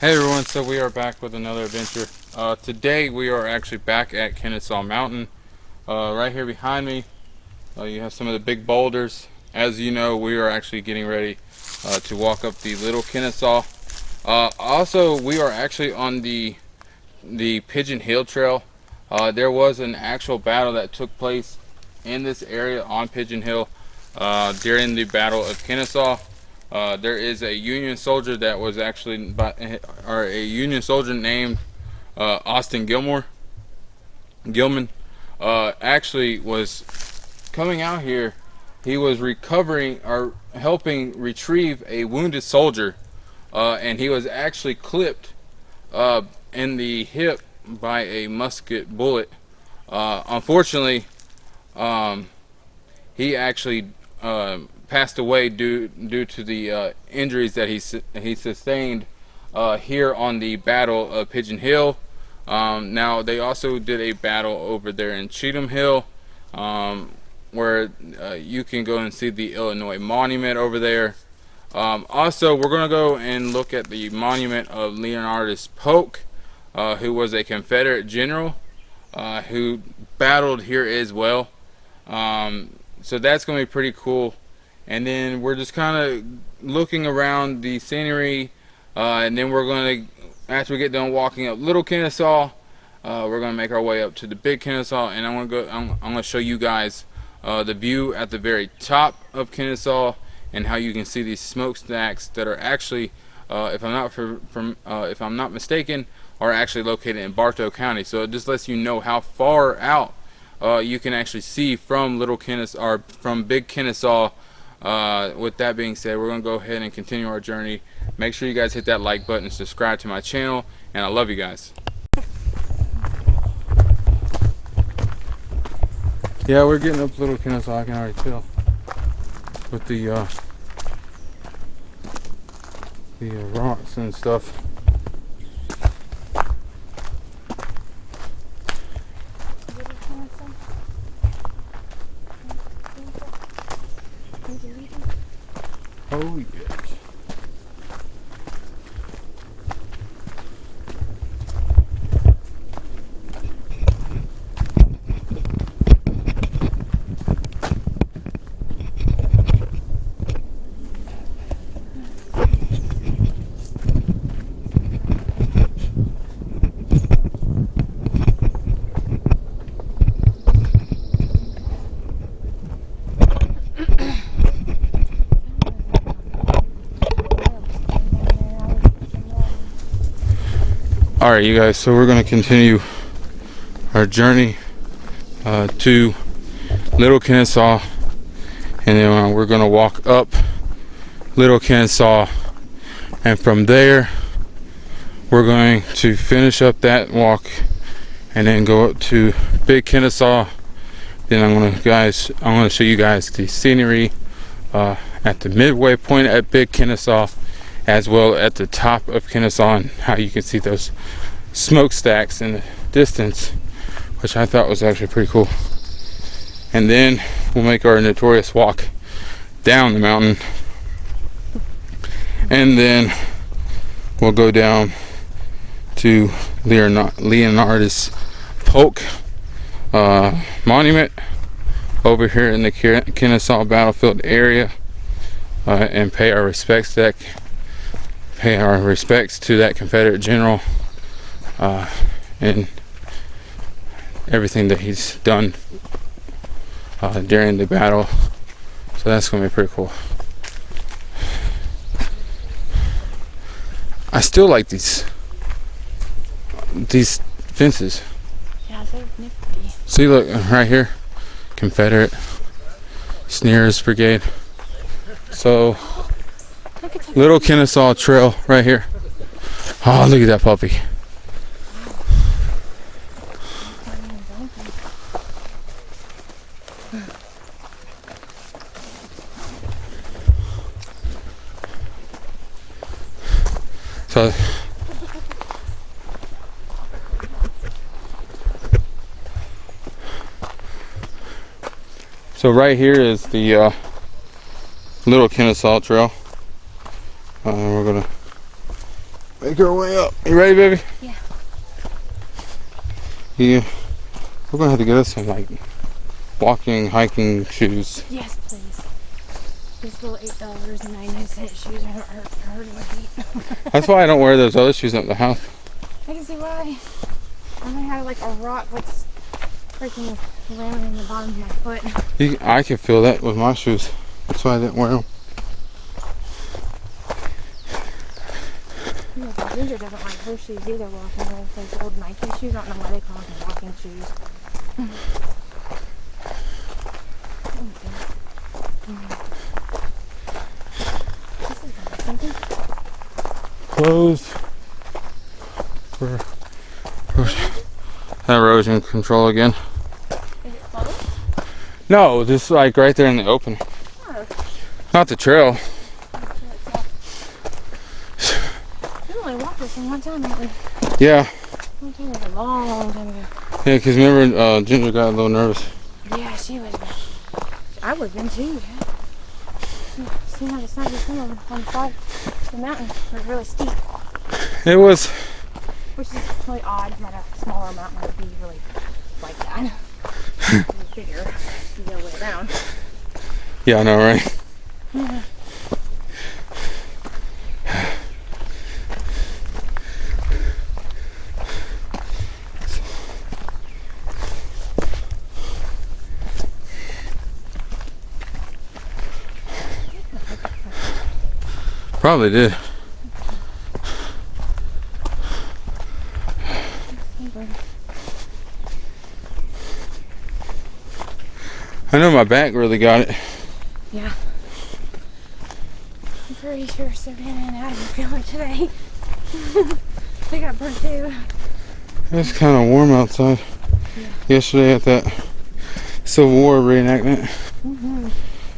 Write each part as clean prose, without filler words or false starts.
Hey everyone, so we are back with another adventure. Today we are actually back at Kennesaw Mountain. Right here behind me, you have some of the big boulders. As you know, we are actually getting ready to walk up the Little Kennesaw. Also, we are actually on the Pigeon Hill Trail. There was an actual battle that took place in this area on Pigeon Hill during the Battle of Kennesaw. There is a Union soldier that was actually a Union soldier named Austin Gilman. Actually was coming out here. He was recovering or helping retrieve a wounded soldier, and he was actually clipped in the hip by a musket bullet. Unfortunately, he actually passed away due to the injuries that he sustained here on the Battle of Pigeon Hill. Now they also did a battle over there in Cheatham Hill, where you can go and see the Illinois Monument over there. Also, we're going to go and look at the monument of Leonidas Polk, who was a Confederate general who battled here as well. So that's going to be pretty cool. And then we're just kind of looking around the scenery, and then we're going to, after we get done walking up Little Kennesaw, we're going to make our way up to the Big Kennesaw, and I'm going to show you guys the view at the very top of Kennesaw and how you can see these smokestacks that are actually, if I'm not mistaken, are actually located in Bartow County. So it just lets you know how far out you can actually see from Little Kennesaw or from Big Kennesaw. With that being said, we're going to go ahead and continue our journey. Make sure you guys hit that like button and subscribe to my channel, and I love you guys. Yeah, we're getting up Little Kennesaw, I can already tell, with the rocks and stuff. Oh yes. Alright you guys, so we're going to continue our journey to Little Kennesaw, and then we're going to walk up Little Kennesaw, and from there we're going to finish up that walk and then go up to Big Kennesaw. Then I'm going to show you guys the scenery at the midway point at Big Kennesaw, as well at the top of Kennesaw, and how you can see those smokestacks in the distance, which I thought was actually pretty cool. And then we'll make our notorious walk down the mountain, and then we'll go down to Leonidas Polk monument over here in the Kennesaw battlefield area, and pay our respects to that Confederate general and everything that he's done during the battle. So that's going to be pretty cool. I still like these fences. Yeah, they're nifty. See, look right here, Confederate, Sears Brigade. So Little Kennesaw Trail right here. Oh, look at that puppy. So right here is the Little Kennesaw Trail. We're gonna make our way up. You ready, baby? Yeah. Yeah. We're gonna have to get us some like walking, hiking shoes. Yes, please. These little $8.99 shoes are hurting my feet. That's why I don't wear those other shoes up the house. I can see why. And I had like a rock like freaking ramming in the bottom of my foot. I can feel that with my shoes. That's why I didn't wear them. Yeah, but Ginger doesn't like her shoes either walking with those old Nike shoes. I don't know why they call them walking shoes. This is gonna be something. Closed for erosion control again. Is it closed? No, just like right there in the open. Oh. Not the trail. We only walked this one time, haven't we? Yeah. One time was a long time ago. Yeah, because remember Ginger got a little nervous. Yeah, she was. I would have been too. See how the sun is coming on the side of the mountain. It was really steep, It was. which is really odd that a smaller mountain would be really like that. You figure you go way down. Yeah, I know, right? Probably did. I know my back really got it. Yeah. I'm pretty sure Savannah and Adam are feeling today. They got burnt too. It was kind of warm outside yesterday at that Civil War reenactment. Mm-hmm.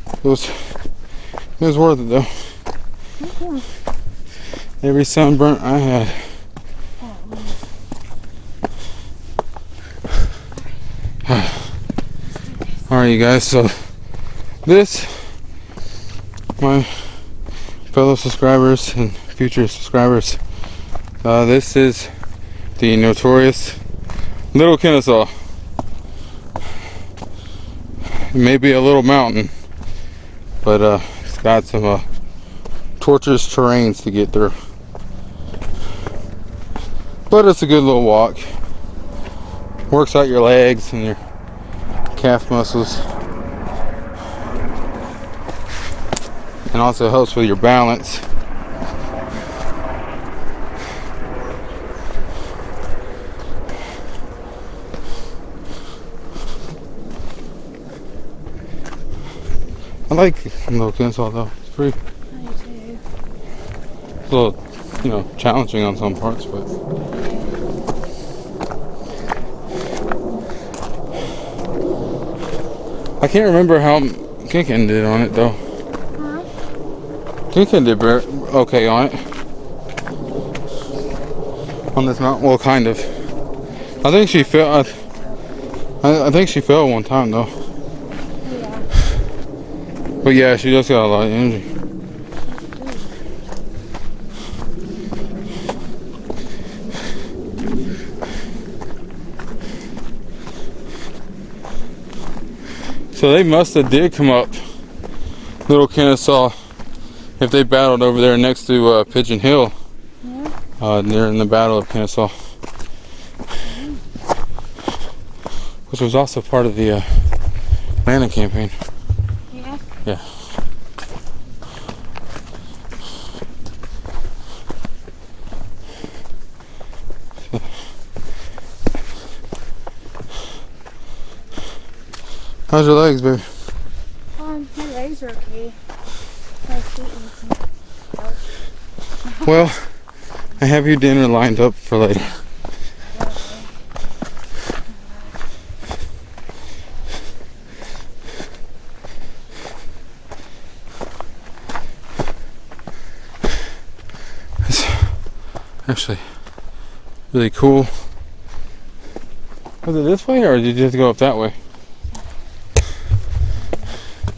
It was worth it though. Mm-hmm. Every sunburnt I had. Alright, you guys, so this, my fellow subscribers and future subscribers, this is the notorious Little Kennesaw. It may be a little mountain, but it's got some torturous terrains to get through. But it's a good little walk. Works out your legs and your calf muscles. And also helps with your balance. I like Little Kennesaw though. It's pretty. I do too. It's a little, challenging on some parts, but I can't remember how Kinkin did on it though. Huh? Kinkin did okay on it. On this mountain, well, kind of. I think she fell. I think she fell one time though. Yeah. But yeah, she just got a lot of energy. So they must have did come up Little Kennesaw if they battled over there next to Pigeon Hill. Yeah. During the Battle of Kennesaw. Which was also part of the Atlanta campaign. Yeah. Yeah. How's your legs, baby? My legs are okay. My feet need some help. Well, I have your dinner lined up for later. It's actually really cool. Was it this way or did you just go up that way?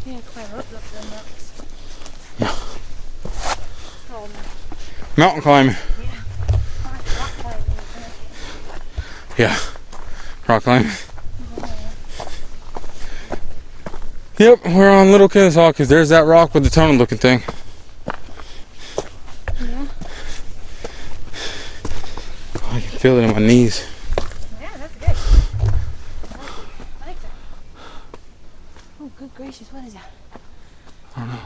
Yeah, climb up the mountains. Mountain climbing. Yeah. Yeah. Rock climbing. Yep, we're on Little Kennesaw because there's that rock with the tunnel looking thing. Yeah. I can feel it in my knees. Yeah, that's good. I like that. Oh, good gracious, what is that? I don't know.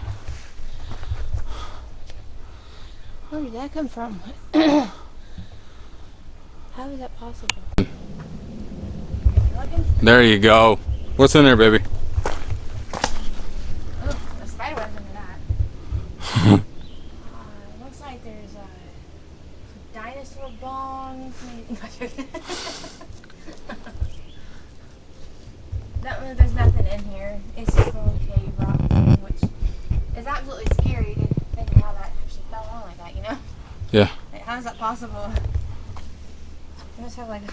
Where did that come from? How is that possible? There you go. What's in there, baby? Oh, a spider web's under that. Looks like there's some dinosaur bones. There's nothing in here. It's just a little cave rock thing, which is absolutely scary to think of how that actually fell on like that, you know? Yeah. Like, how is that possible? You must have like a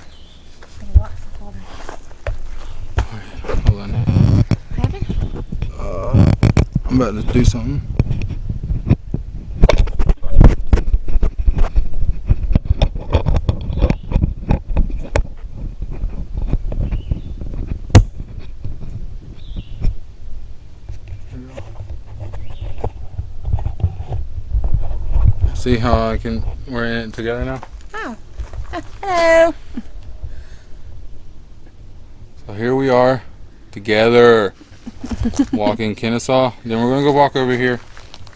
lots of water. Hold on. What happened? I'm about to do something. See how we're in it together now? Oh. Hello. So here we are together walking Kennesaw. Then we're gonna go walk over here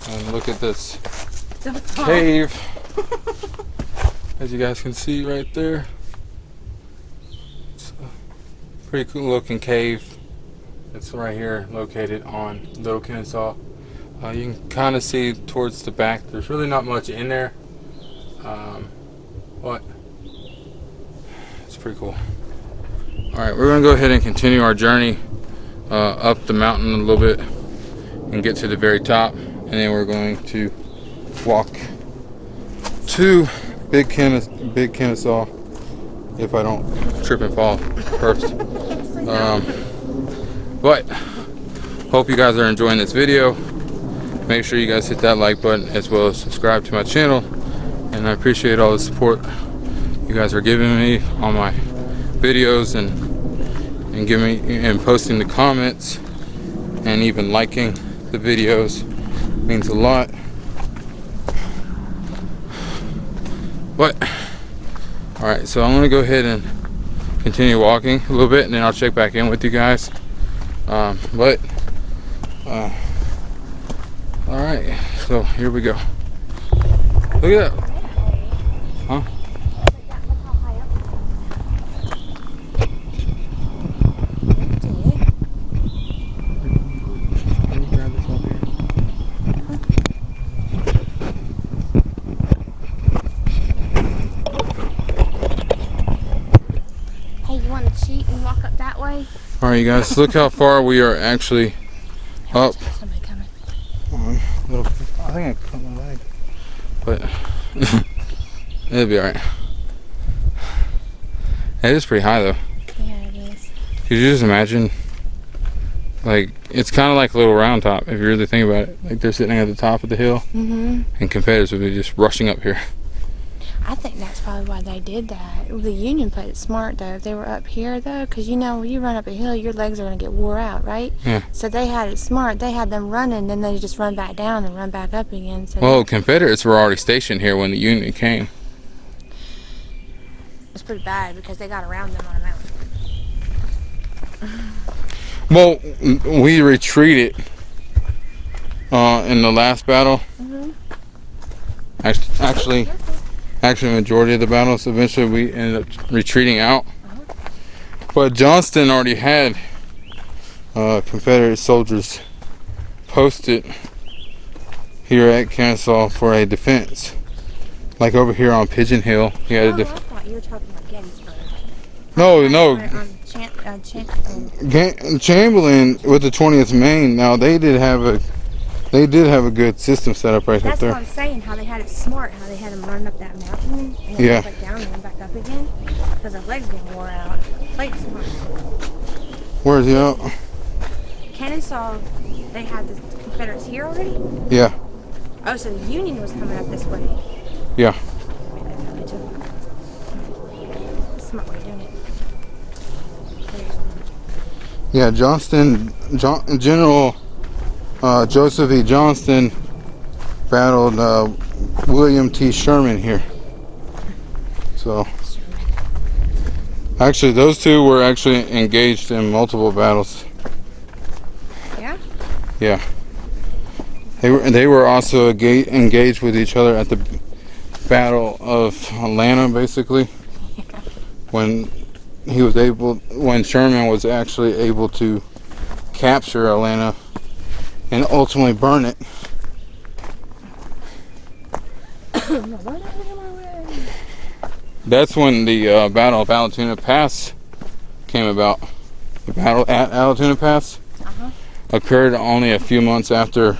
and look at this cave. As you guys can see right there. It's a pretty cool looking cave. It's right here located on Little Kennesaw. You can kind of see towards the back. There's really not much in there. But it's pretty cool. Alright, we're going to go ahead and continue our journey up the mountain a little bit and get to the very top. And then we're going to walk to Big Kennesaw if I don't trip and fall first. But hope you guys are enjoying this video. Make sure you guys hit that like button as well as subscribe to my channel. And I appreciate all the support you guys are giving me on my videos and giving and posting the comments and even liking the videos. It means a lot. But alright, so I'm gonna go ahead and continue walking a little bit and then I'll check back in with you guys. Alright, so here we go. Look at that. Huh? Hey, you want to cheat and walk up that way? Alright, you guys, look how far we are actually up. Somebody coming. I think I cut my leg. But it'll be alright. It is pretty high though. Yeah, it is. Could you just imagine? Like, it's kind of like a little round top if you really think about it. Like, they're sitting at the top of the hill, and Confederates would be just rushing up here. I think that's probably why they did that. The Union played it smart though. If they were up here though, because you know when you run up a hill, your legs are going to get wore out, right? Yeah. So they had it smart. They had them running, then they just run back down and run back up again. So Well, Confederates were already stationed here when the Union came. it's pretty bad because they got around them on a mountain. Well, we retreated in the last battle. Actually, majority of the battles, eventually we ended up retreating out. But Johnston already had Confederate soldiers posted here at Kennesaw for a defense. Like over here on Pigeon Hill, he had a I thought you were talking about Gettysburg. No. Chamberlain with the 20th Maine. Now they did have a good system set up right That's there. what I'm saying. How they had it smart. How they had them run up that mountain and then Yeah. back down and then back up again because their legs getting wore out. Played smart. Where's he out? Kennesaw, they had the Confederates here already. Yeah. Oh, so the Union was coming up this way. Yeah. That's how they took it. smart way of doing it. Very smart. Yeah, General Joseph E. Johnston battled William T. Sherman here. So, actually, those two were actually engaged in multiple battles. Yeah? Yeah. They were also engaged with each other at the Battle of Atlanta, basically. When Sherman was actually able to capture Atlanta and ultimately burn it. That's when the Battle of Altoona Pass came about. The battle at Altoona Pass occurred only a few months after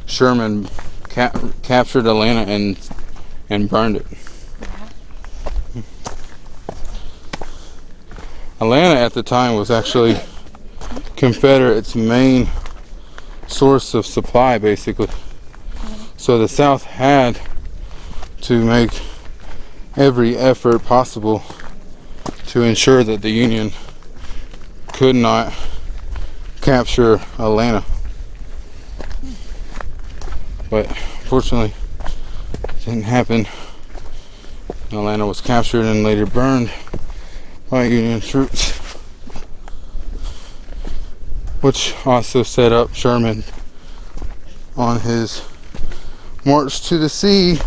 Sherman captured Atlanta and burned it. Atlanta at the time was actually Confederate's main source of supply, basically. So the South had to make every effort possible to ensure that the Union could not capture Atlanta. But fortunately, it didn't happen. Atlanta was captured and later burned by Union troops, which also set up Sherman on his march to the sea,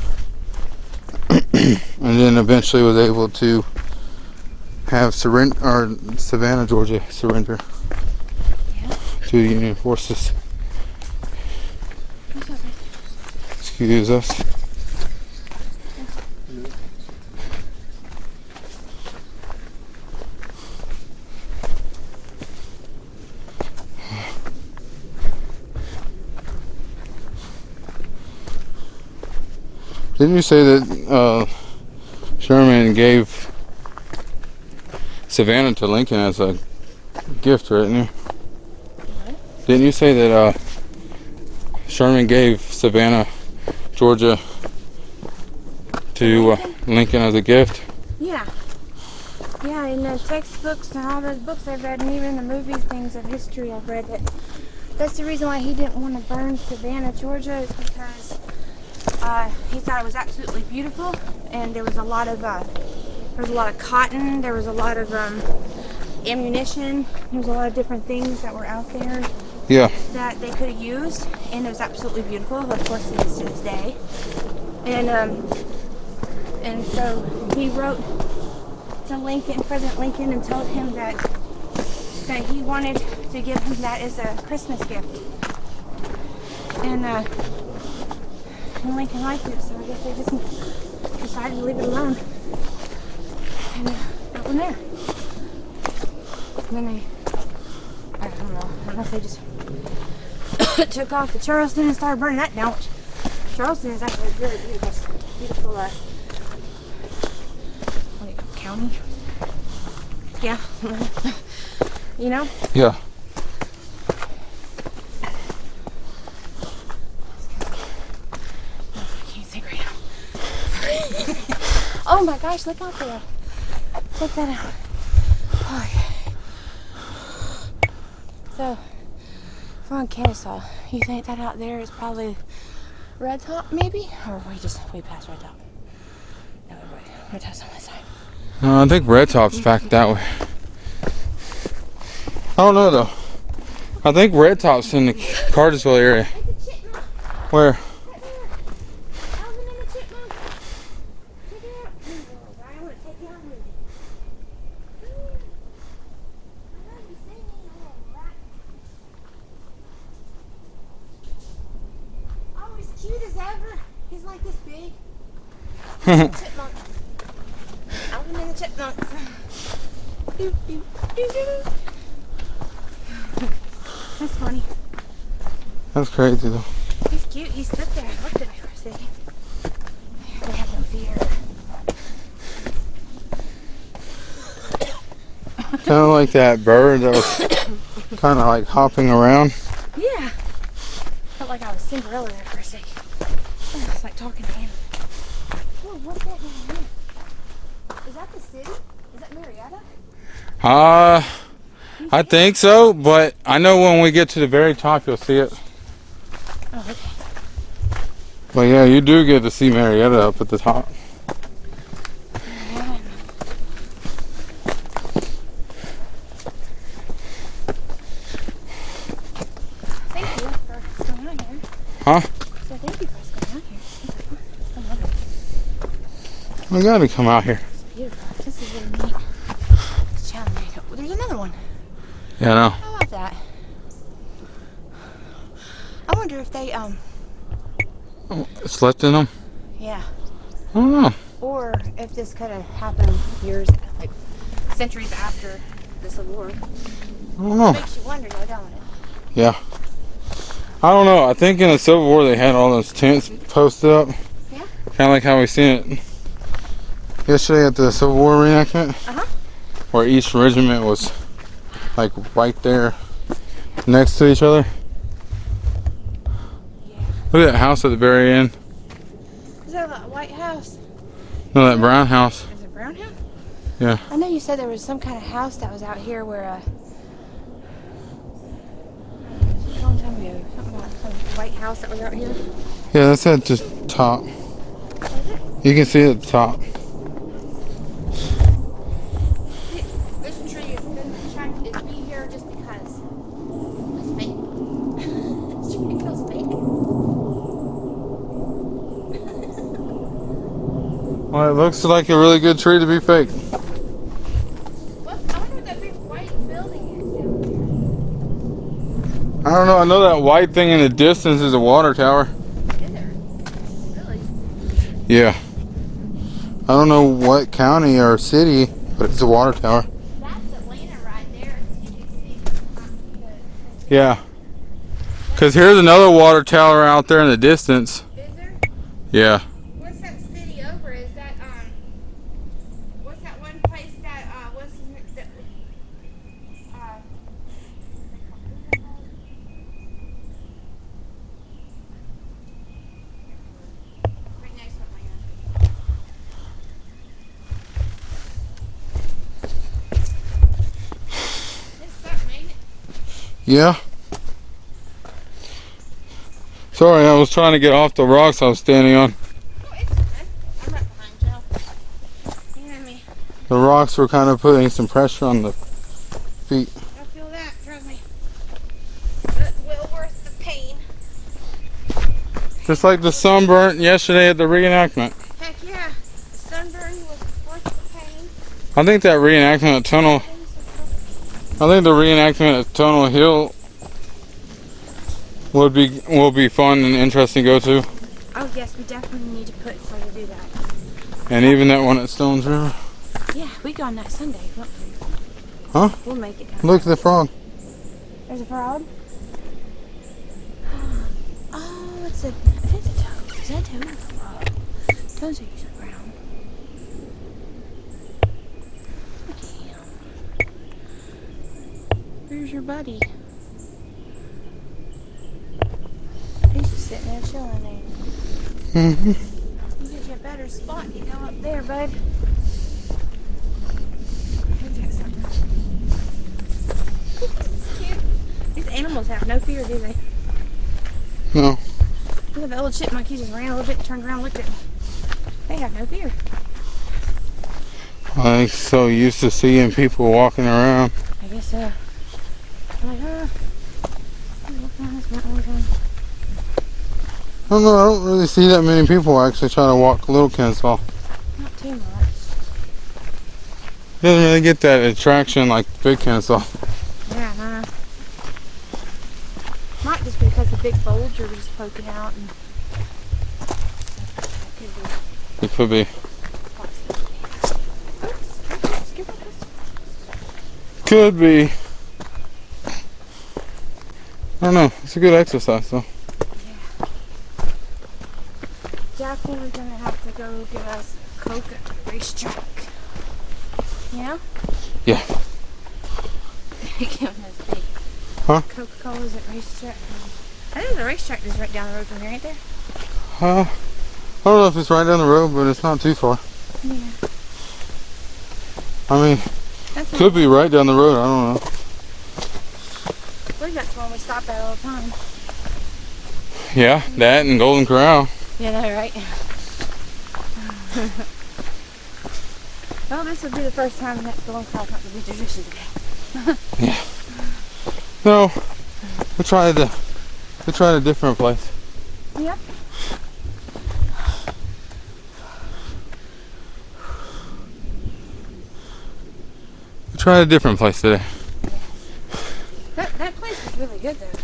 and then eventually was able to have Savannah, Georgia, surrender to the Union forces. Excuse us. Didn't you say that Sherman gave Savannah to Lincoln as a gift, right? Didn't you say that Sherman gave Savannah, Georgia, to Lincoln as a gift? Yeah. Yeah, in the textbooks and all those books I've read, and even the movies, things of history I've read, that's the reason why he didn't want to burn Savannah, Georgia, is because he thought it was absolutely beautiful, and there was a lot of cotton, there was a lot of ammunition, there was a lot of different things that were out there that they could have used, and it was absolutely beautiful. Of course, it is to this day. And so he wrote to Lincoln, President Lincoln, and told him that he wanted to give him that as a Christmas gift. And Lincoln liked it, so I guess they just decided to leave it alone. And that one there. And then I don't know if they just took off to Charleston and started burning that down, which Charleston is actually a very beautiful county. Yeah. You know? Yeah. Oh my gosh, look out there. Check that out. Okay. So, we're on Kennesaw. You think that out there is probably Red Top, maybe? Or we passed Red Top? No, Red Top's on this side. I think Red Top's back that way. I don't know though. I think Red Top's in the Cartersville area. It's a chipmunk. Where? Alvin and the chipmunk. Check it out. I want to take you on with me. I love you singing, you little rat. Oh, he's cute as ever. He's like this big. Chipmunk. Alvin and the chipmunks. Doo, doo, doo, doo. That's funny. That's crazy though. He's cute. He stood there and looked at me for a second. They have no fear. Kind of like that bird that was kind of like hopping around. Yeah. Felt like I was Cinderella there for a second. It's like talking to him. Oh, what's that down here? Is that the city? I think so, but I know when we get to the very top, you'll see it. Oh, okay. But yeah, you do get to see Marietta up at the top. Yeah. Thank you for coming out here. Huh? So thank you for coming out here. I love it. We gotta come out here. It's beautiful. This is really neat. It's challenging. Oh, there's another one. Yeah, I know. How about that? I wonder if they, Slept in them? yeah. I don't know. Or if this could have happened years, like centuries after the Civil War. I don't know. Makes you wonder, though, don't it? Yeah. I don't know. I think in the Civil War they had all those tents posted up. Yeah. Kind of like how we seen it yesterday at the Civil War reenactment. Uh-huh. Where each regiment was like right there next to each other. Yeah. Look at that house at the very end. Is that a white house? No, that brown house. Is it a brown house? Yeah. I know you said there was some kind of house that was out here where, a long time ago, something about some white house that was out here. Yeah, that's at the top. You can see it at the top. This tree has been attracted to me here just because it's fake. This tree feels fake. Well, it looks like a really good tree to be fake. I wonder what that big white building is down I don't know. I know that white thing in the distance is a water tower. there. Is there? Really? Yeah. I don't know what county or city, but it's a water tower. That's Atlanta right there. You can see Yeah. Because here's another water tower out there in the distance. Is there? Yeah. What's that city over? Is that what's that one place that what's his name? That right next to Atlanta. It's something, ain't it? Yeah. Sorry, I was trying to get off the rocks I was standing on. Oh, it's fine. I'm right behind Joe. You know me. The rocks were kind of putting some pressure on the feet. I feel that, trust me. That's well worth the pain. Just like the sunburn yesterday at the reenactment. Heck yeah. The sunburn was worth the pain. I think that reenactment at Tunnel, I think the reenactment at Tunnel Hill will be fun and interesting to go to. Oh yes, we definitely need to put so to do that. And even that one at Stones River. Yeah, we go on that Sunday, won't we? Huh? We'll make it down. Look at the frog. There's a frog. Oh, it's a toad. Is that a toad or a frog? Toads are usually brown. Look at him. Where's your buddy? He's just sitting there chilling there. Mm-hmm. You get you a better spot. You go up there, bud. Look at something. It's cute. These animals have no fear, do they? No. Look at the old chipmunk. He just ran a little bit, turned around, looked at me. They have no fear. I'm so used to seeing people walking around. I guess so. I'm like, I'm walking on this mountain all the time. I don't know, I don't really see that many people actually trying to walk Little Kennesaw. Not too much. Doesn't really get that attraction like Big Kennesaw. Yeah, nah. Might just be because the big bulge are just poking out and It could be. Could be. I don't know. It's a good exercise though. Definitely gonna have to go get us Coke at the racetrack. Yeah? Yeah. Giving us big Coca-Colas at racetrack. I think the racetrack is right down the road from here, ain't there? I don't know if it's right down the road, but it's not too far. Yeah. I mean, That's Could be right down the road. I don't know. I believe that's the one we stop at all the time. Yeah, that and Golden Corral. Yeah, no, right? Well, this would be the first time that Golden Corral's not going to be tradition today. Yeah. No, we tried a different place. Yep. We tried a different place today. That place was really good though.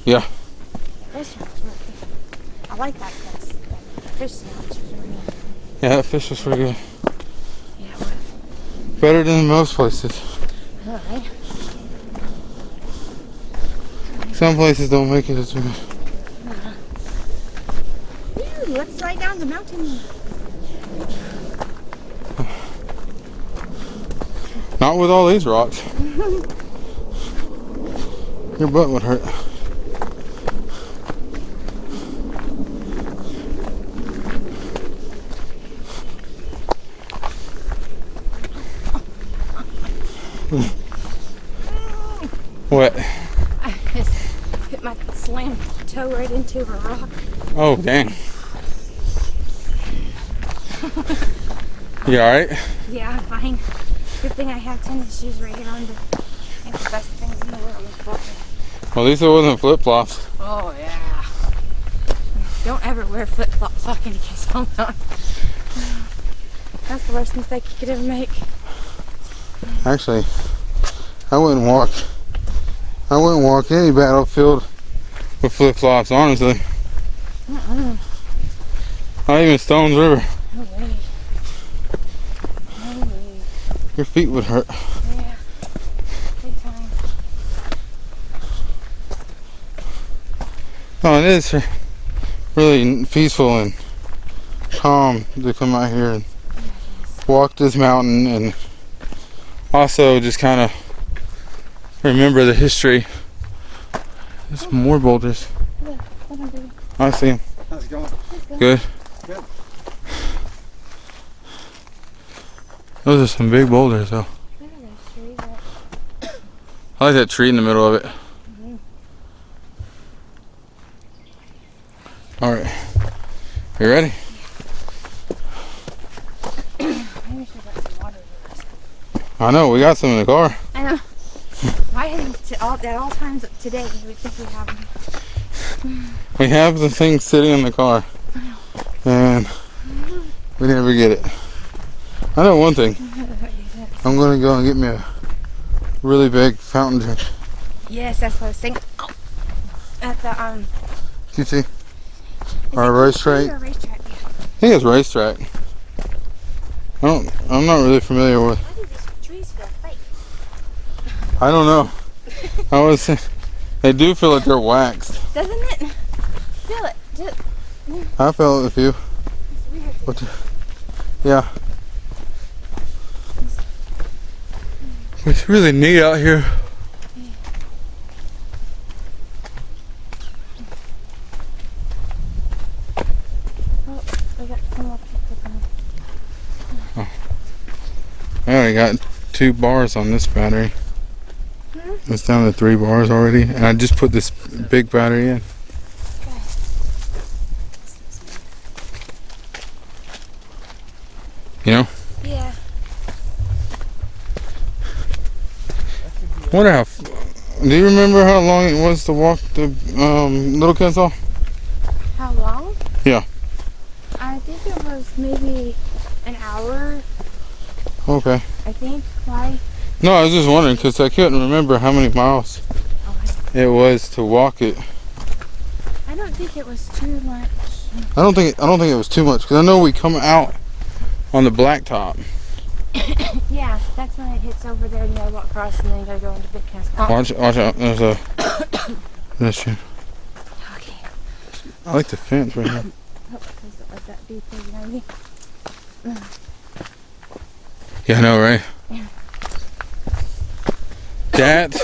Yeah. That restaurant was really good. I like that place. That fish sandwich was really good. Yeah, that fish was pretty good. Yeah, it was. Better than most places. Alright. Some places don't make it as good. Ooh, let's slide down the mountain. Not with all these rocks. Your butt would hurt. What? I just hit my slammed toe right into a rock. Oh, dang. You alright? Yeah, I'm fine. Good thing I have tennis shoes right here on the best things in the world. Well, at least it wasn't flip-flops. Oh, yeah. Don't ever wear flip-flops walking to Kennesaw Mountain. That's the worst mistake you could ever make. Actually, I wouldn't walk any battlefield with flip-flops, honestly. Not even Stones River. No way. No way. Your feet would hurt. Yeah. Big time. Oh, it is really peaceful and calm to come out here and walk this mountain and also just kind of remember the history. There's some more boulders. Look, hold on, baby. I see them. How's it going? Good. Good. Those are some big boulders, though. Look at those trees that- I like that tree in the middle of it. All right. You ready? Maybe we should get some water in this. I know. We got some in the car. I know. Why at all times today you would think we have them? We have the thing sitting in the car, and we never get it. I know one thing. I'm gonna go and get me a really big fountain drink. Yes, that's what I was saying. Oh. At the QT. is Or it a racetrack. Or a racetrack? Yeah. I think it's racetrack. I'm not really familiar with. Why do these trees feel fake? I don't know. They do feel like they're waxed. Doesn't it? Feel it. Just, I felt a few. it's weird. But yeah. It's really neat out here. Oh, we got some more people coming. I already got 2 bars on this battery. It's down to 3 bars already, and I just put this big battery in. You know? Yeah. Wonder how. Do you remember how long it was to walk to Little Kennesaw? How long? Yeah. I think it was maybe an hour. Okay. I think. Why? No, I was just wondering because I couldn't remember how many miles Oh, it was to walk it. I don't think it was too much. I don't think it was too much because I know we come out on the blacktop. Yeah, that's when it hits over there and you gotta walk across and then you gotta go into Big Kennesaw. Watch out! There's a. This one. Okay. I like the fence right here. Oh, please don't let that be behind me. Yeah, I know, right? Yeah. That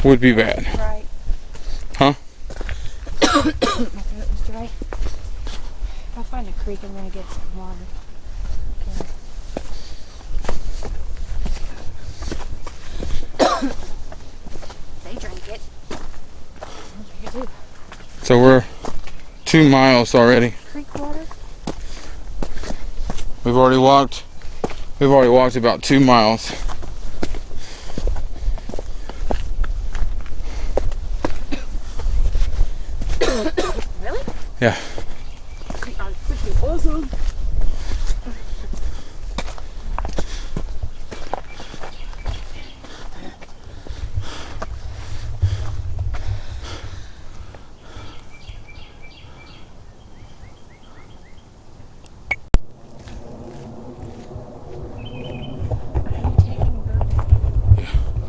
would be bad. Right. Huh? My throat was dry. If I find a creek, I'm gonna get some water. Okay. So we're 2 miles already. Creek water? We've already walked about 2 miles. Really? Yeah. Awesome.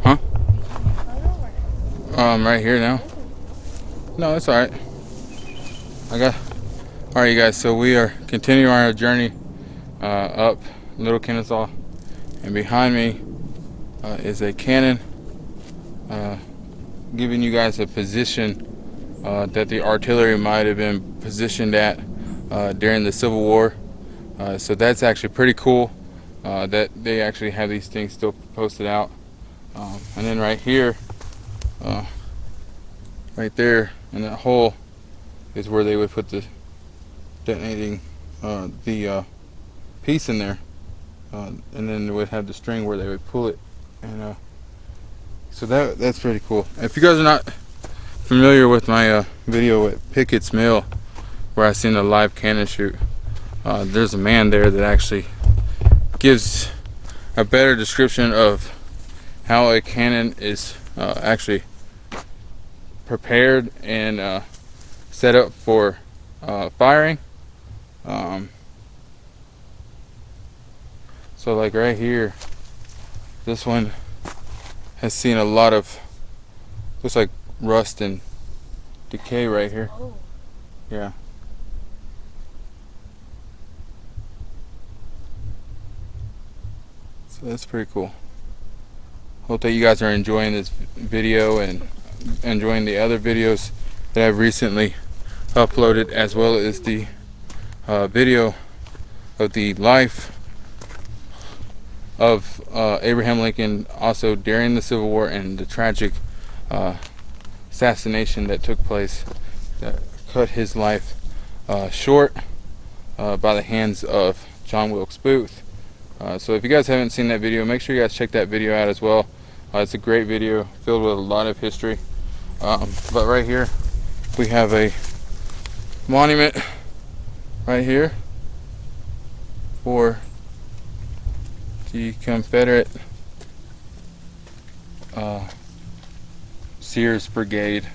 Huh? Right here now. No, it's alright. Alright, you guys, so we are continuing our journey up Little Kennesaw, and behind me is a cannon giving you guys a position that the artillery might have been positioned at during the Civil War. So that's actually pretty cool that they actually have these things still posted out. And then right here, right there in that hole is where they would put the detonating the piece in there, and then they would have the string where they would pull it, and so that's pretty cool. If you guys are not familiar with my video at Pickett's Mill, where I seen a live cannon shoot, there's a man there that actually gives a better description of how a cannon is actually prepared and set up for firing. So like right here, this one has seen a lot of, looks like rust and decay right here. Oh. Yeah. So that's pretty cool. Hope that you guys are enjoying this video and enjoying the other videos that I've recently uploaded, as well as the video of the life of Abraham Lincoln, also during the Civil War, and the tragic assassination that took place that cut his life short by the hands of John Wilkes Booth. So if you guys haven't seen that video, make sure you guys check that video out as well. It's a great video filled with a lot of history. But right here we have a monument right here for the Confederate Sears Brigade.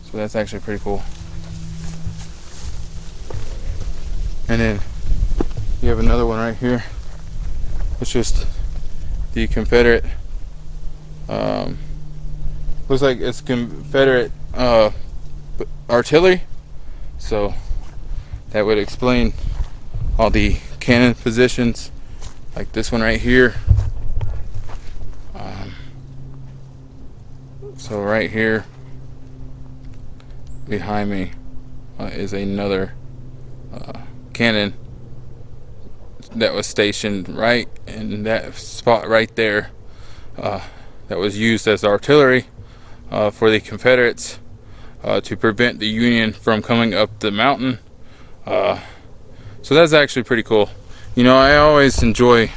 So that's actually pretty cool. And then you have another one right here. It's just the Confederate, looks like it's Confederate artillery, so that would explain all the cannon positions, like this one right here. So right here behind me is another cannon that was stationed right in that spot right there, that was used as artillery for the Confederates to prevent the Union from coming up the mountain. So that's actually pretty cool. You know, I always enjoy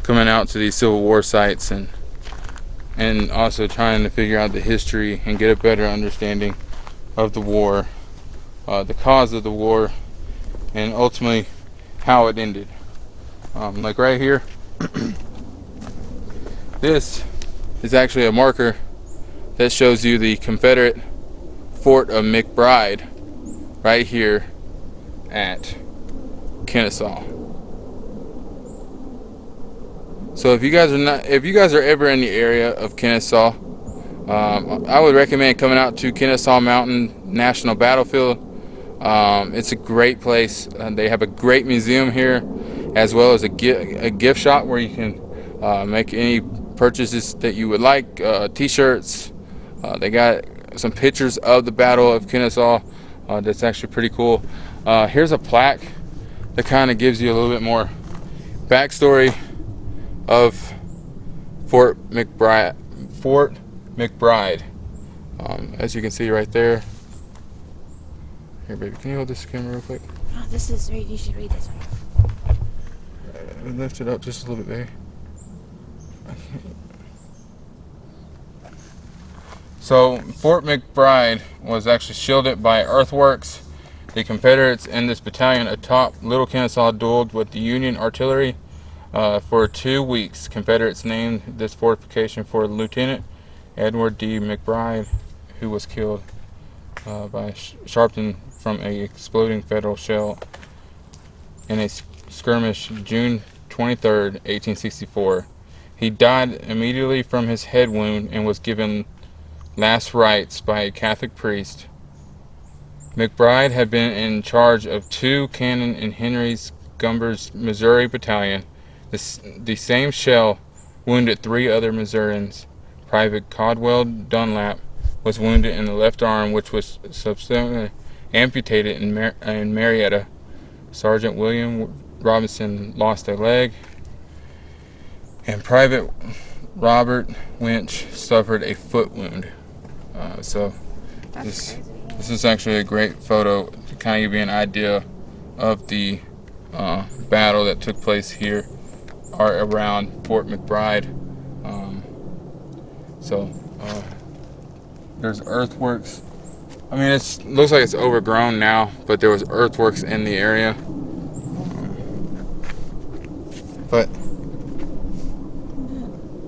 coming out to these Civil War sites and also trying to figure out the history and get a better understanding of the war, the cause of the war, and ultimately how it ended. Like right here, this is actually a marker that shows you the Confederate fort of Mcbride right here at Kennesaw. So if you guys are ever in the area of Kennesaw, I would recommend coming out to Kennesaw Mountain National Battlefield. It's a great place. They have a great museum here, as well as a gift shop where you can make any purchases that you would like. T-shirts. They got some pictures of the Battle of Kennesaw. That's actually pretty cool. Here's a plaque that kind of gives you a little bit more backstory of Fort Mcbride. As you can see right there. Here, baby, can you hold this camera real quick? Oh, this is, you should read this one. Lift it up just a little bit, baby. So, Fort McBride was actually shielded by earthworks. The Confederates in this battalion atop Little Kennesaw dueled with the Union artillery for 2 weeks. Confederates named this fortification for Lieutenant Edward D. McBride, who was killed by Sharpton from a exploding Federal shell in a skirmish June 23rd, 1864. He died immediately from his head wound and was given last rites by a Catholic priest. McBride had been in charge of 2 cannon in Henry's Gumber's Missouri battalion. The same shell wounded 3 other Missourians. Private Caldwell Dunlap was wounded in the left arm, which was subsequently amputated in Marietta. Sergeant William Robinson lost a leg, and Private Robert Winch suffered a foot wound. So this is actually a great photo to kind of give you an idea of the battle that took place here or around Fort McBride. There's earthworks. I mean, it looks like it's overgrown now, but there was earthworks in the area. But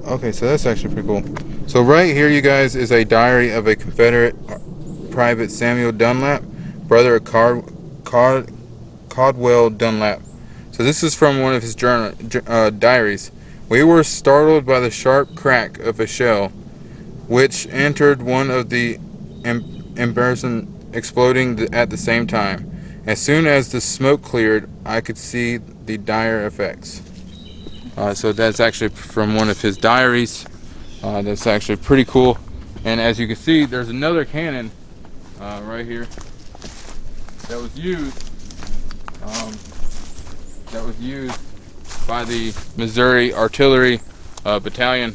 okay, so that's actually pretty cool. So right here, you guys, is a diary of a Confederate Private Samuel Dunlap, brother of Caldwell Dunlap. So this is from one of his diaries. We were startled by the sharp crack of a shell, which entered one of the embarrassment, exploding at the same time. As soon as the smoke cleared, I could see the dire effects. So that's actually from one of his diaries. That's actually pretty cool. And as you can see, there's another cannon right here that was used by the Missouri Artillery Battalion,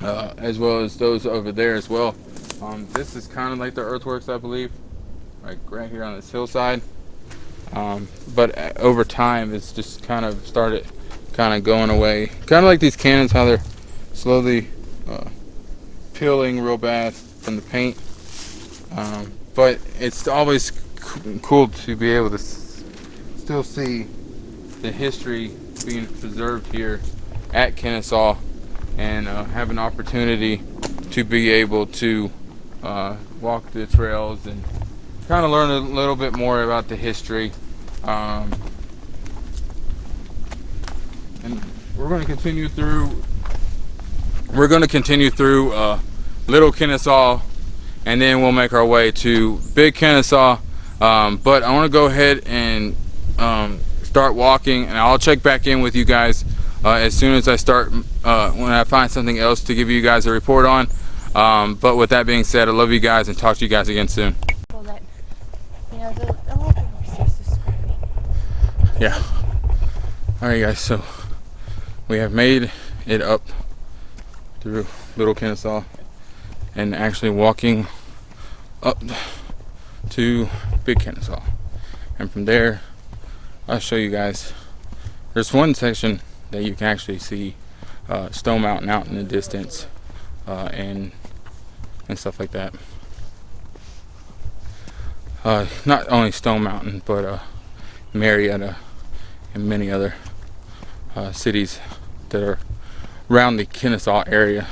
as well as those over there as well. This is kind of like the earthworks, I believe, right here on this hillside. But over time, it's just kind of started going away. Kind of like these cannons, how they're slowly peeling real bad from the paint. But it's always cool to be able to still see the history being preserved here at Kennesaw, and have an opportunity to be able to walk the trails and kind of learn a little bit more about the history. And we're going to continue through Little Kennesaw, and then we'll make our way to Big Kennesaw. But I want to go ahead and start walking, and I'll check back in with you guys as soon as I start, when I find something else to give you guys a report on. But with that being said, I love you guys and talk to you guys again soon. Yeah. Alright guys, so we have made it up through Little Kennesaw and actually walking up to Big Kennesaw. And from there, I'll show you guys. There's one section that you can actually see Stone Mountain out in the distance, and stuff like that. Not only Stone Mountain, but Marietta and many other cities that are around the Kennesaw area.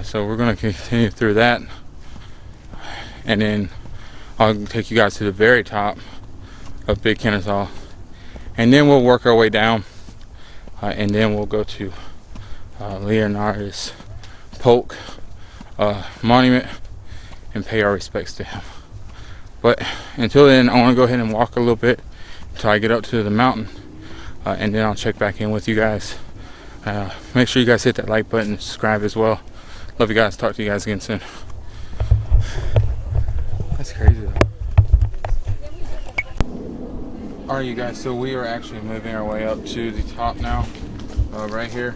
So we're going to continue through that, and then I'll take you guys to the very top of Big Kennesaw, and then we'll work our way down, and then we'll go to Leonidas Polk Monument and pay our respects to him. But until then, I want to go ahead and walk a little bit until I get up to the mountain, and then I'll check back in with you guys. Make sure you guys hit that like button and subscribe as well. Love you guys. Talk to you guys again soon. That's crazy though. Alright you guys, so we are actually moving our way up to the top now, right here.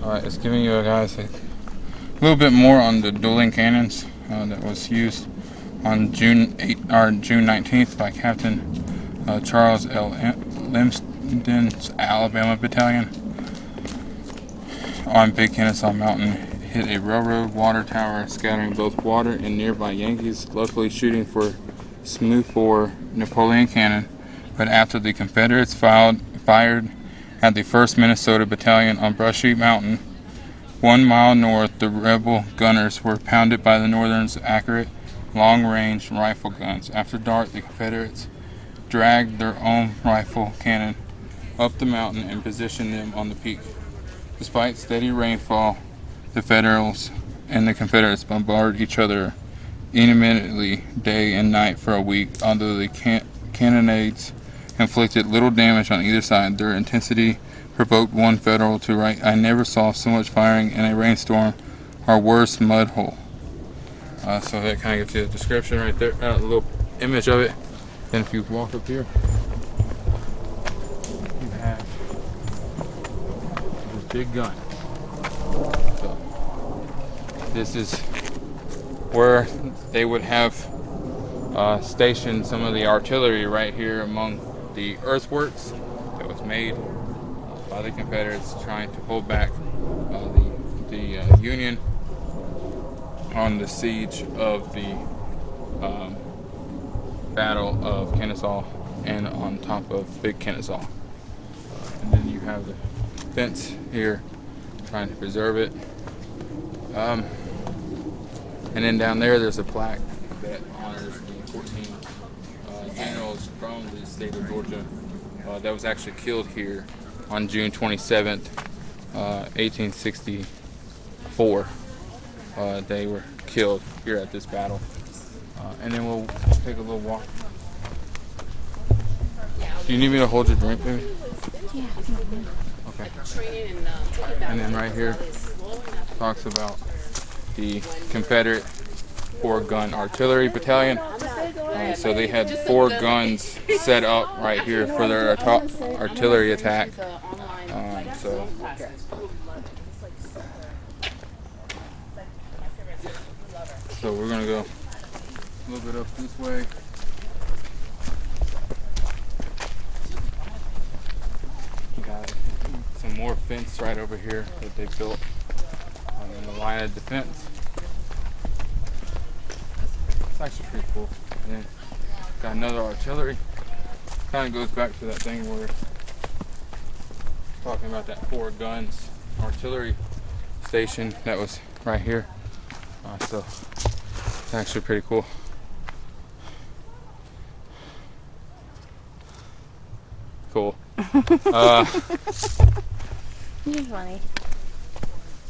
It's giving you guys a little bit more on the dueling cannons that was used on June 19th by Captain Charles L. Limsden's Alabama Battalion on Big Kennesaw Mountain. Hit a railroad water tower, scattering both water and nearby Yankees, luckily shooting for smoothbore Napoleon cannon. But after the Confederates fired at the 1st Minnesota Battalion on Brushy Mountain, 1 mile north, the rebel gunners were pounded by the Northern's accurate, long-range rifle guns. After dark, the Confederates dragged their own rifle cannon up the mountain and positioned them on the peak. Despite steady rainfall, the Federals and the Confederates bombarded each other intermittently day and night for a week. Although the cannonades inflicted little damage on either side, their intensity provoked one Federal to write, "I never saw so much firing in a rainstorm or worse mud hole." So that kind of gives you a description right there, a little image of it. Then if you walk up here, you have this big gun. So this is where they would have stationed some of the artillery right here among the earthworks that was made by the Confederates trying to hold back the Union on the siege of the Battle of Kennesaw and on top of Big Kennesaw. And then you have the fence here trying to preserve it. And then down there's a plaque that honors the 14 generals from the state of Georgia that was actually killed here on June 27th, 1864. They were killed here at this battle. And then we'll take a little walk. Do you need me to hold your drink, baby? Yeah. Okay. And then right here talks about the Confederate 4-gun artillery battalion. So they had 4 guns set up right here for their artillery attack. So we're gonna go a little bit up this way. Got some more fence right over here that they built in the line of defense. It's actually pretty cool. And then got another artillery. Kind of goes back to that thing where talking about that 4 guns artillery station that was right here. So it's actually pretty cool. Cool. You're funny.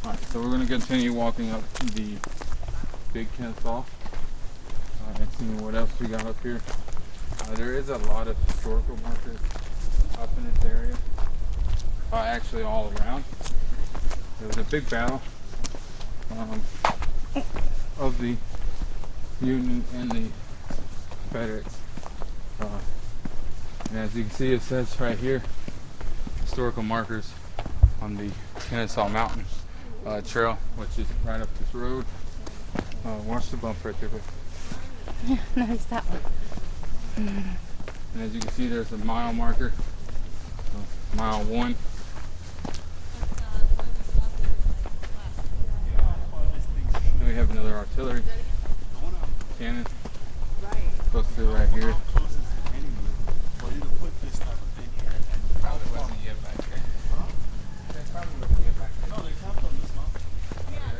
Alright, so we're going to continue walking up the Big Kennesaw and see what else we got up here. There is a lot of historical markers up in this area. Actually all around. There was a big battle of the Union and the Confederates. And as you can see, it says right here, historical markers on the Kennesaw Mountain Trail, which is right up this road. Watch the bump right there. Yeah, notice that one. And as you can see, there's a mile marker, mile 1. Then we have another artillery cannon posted right here.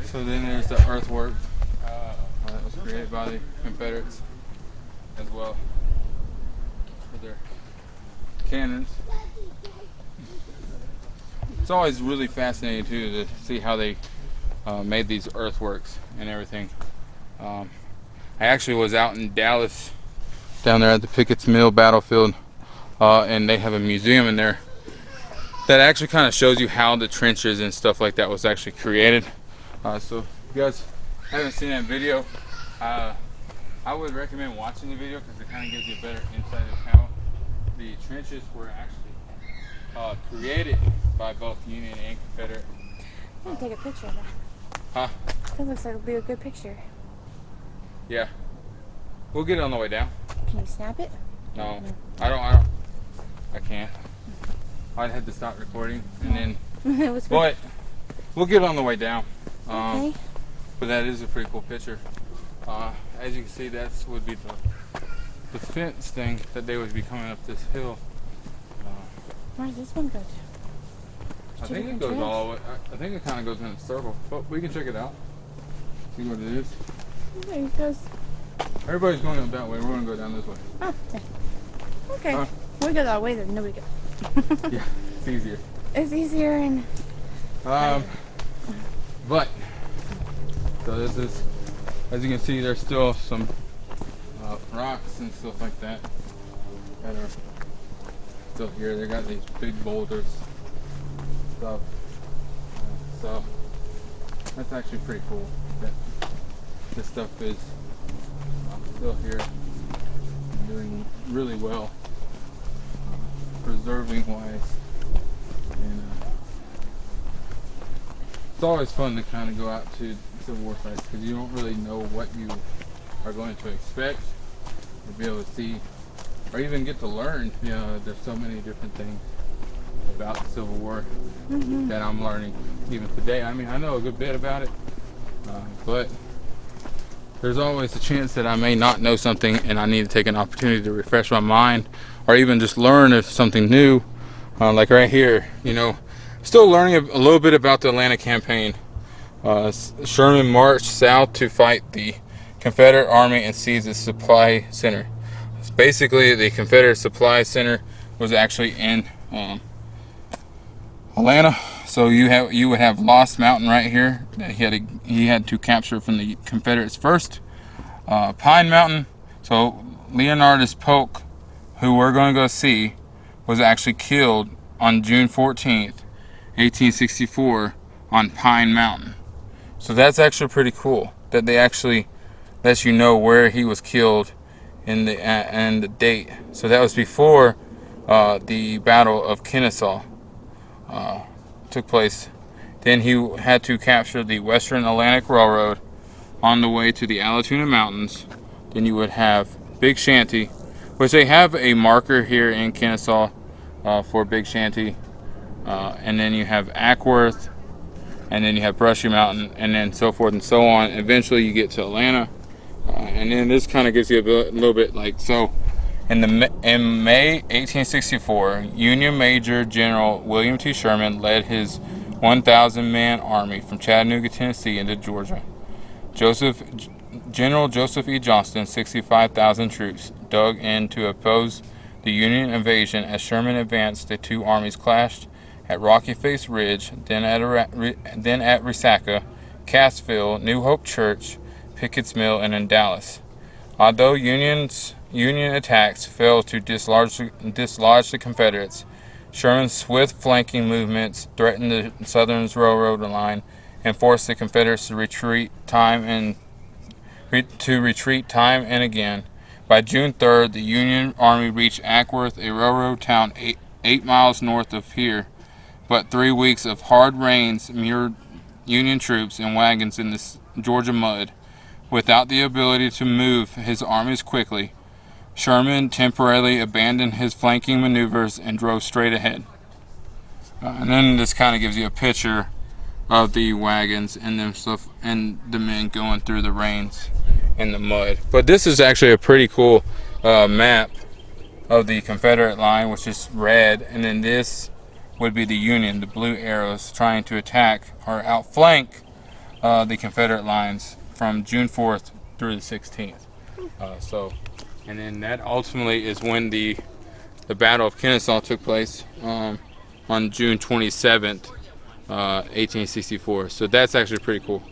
So then there's the earthwork that was created by the Confederates as well for their cannons. It's always really fascinating too to see how they made these earthworks and everything. I actually was out in Dallas down there at the Pickett's Mill battlefield and they have a museum in there that actually kind of shows you how the trenches and stuff like that was actually created. So if you guys haven't seen that video, I would recommend watching the video because it kind of gives you a better insight of how the trenches were actually created by both Union and Confederate. I'm gonna take a picture of that. Huh? That looks like it'll be a good picture. Yeah. We'll get it on the way down. Can you snap it? No, I can't. I'd have to stop recording and then. It was good. But we'll get it on the way down. Okay. But that is a pretty cool picture. As you can see, that would be the fence thing that they would be coming up this hill. Where does this one go to? I think it goes all the way. I think it kind of goes in a circle, but we can check it out. See what it is. There it goes. Everybody's going up that way. We're going to go down this way. Oh, okay. We go that way, then nobody goes. Yeah, it's easier. It's easier and. But so this is, as you can see, there's still some rocks and stuff like that are still here. They got these big boulders stuff. So that's actually pretty cool that this stuff is still here and doing really well, preserving wise. And it's always fun to kind of go out to Civil War sites because you don't really know what you are going to expect, or be able to see, or even get to learn. You know, there's so many different things about the Civil War that I'm learning even today. I mean, I know a good bit about it, but there's always a chance that I may not know something and I need to take an opportunity to refresh my mind, or even just learn if something new. Like right here, you know, still learning a little bit about the Atlanta campaign. Sherman marched south to fight the Confederate Army and seize its supply center. Basically, the Confederate supply center was actually in Atlanta. So you would have Lost Mountain right here that he had to capture from the Confederates first. Pine Mountain. So Leonidas Polk, who we're going to go see, was actually killed on June 14th, 1864, on Pine Mountain. So that's actually pretty cool that they actually let you know where he was killed in and the date. So that was before the Battle of Kennesaw took place. Then he had to capture the Western Atlantic Railroad on the way to the Altoona Mountains. Then you would have Big Shanty, which they have a marker here in Kennesaw for Big Shanty. And then you have Ackworth, and then you have Brushy Mountain, and then so forth and so on. Eventually you get to Atlanta, and then this kind of gives you a little bit like so. In May 1864, Union Major General William T. Sherman led his 1,000-man army from Chattanooga, Tennessee, into Georgia. General Joseph E. Johnston, 65,000 troops, dug in to oppose the Union invasion. As Sherman advanced, the two armies clashed at Rocky Face Ridge, then at Resaca, Cassville, New Hope Church, Pickett's Mill, and in Dallas. Although Union attacks failed to dislodge the Confederates, Sherman's swift flanking movements threatened the Southern Railroad line and forced the Confederates to retreat time and again. By June 3rd, the Union Army reached Ackworth, a railroad town 8 miles north of here. But 3 weeks of hard rains immersed Union troops and wagons in the Georgia mud. Without the ability to move his armies quickly, Sherman temporarily abandoned his flanking maneuvers and drove straight ahead. And then this kind of gives you a picture of the wagons and them stuff and the men going through the rains and the mud. But this is actually a pretty cool map of the Confederate line, which is red, and then this would be the Union, the blue arrows, trying to attack or outflank the Confederate lines from June 4th through the 16th. And then that ultimately is when the Battle of Kennesaw took place on June 27th, 1864. So that's actually pretty cool.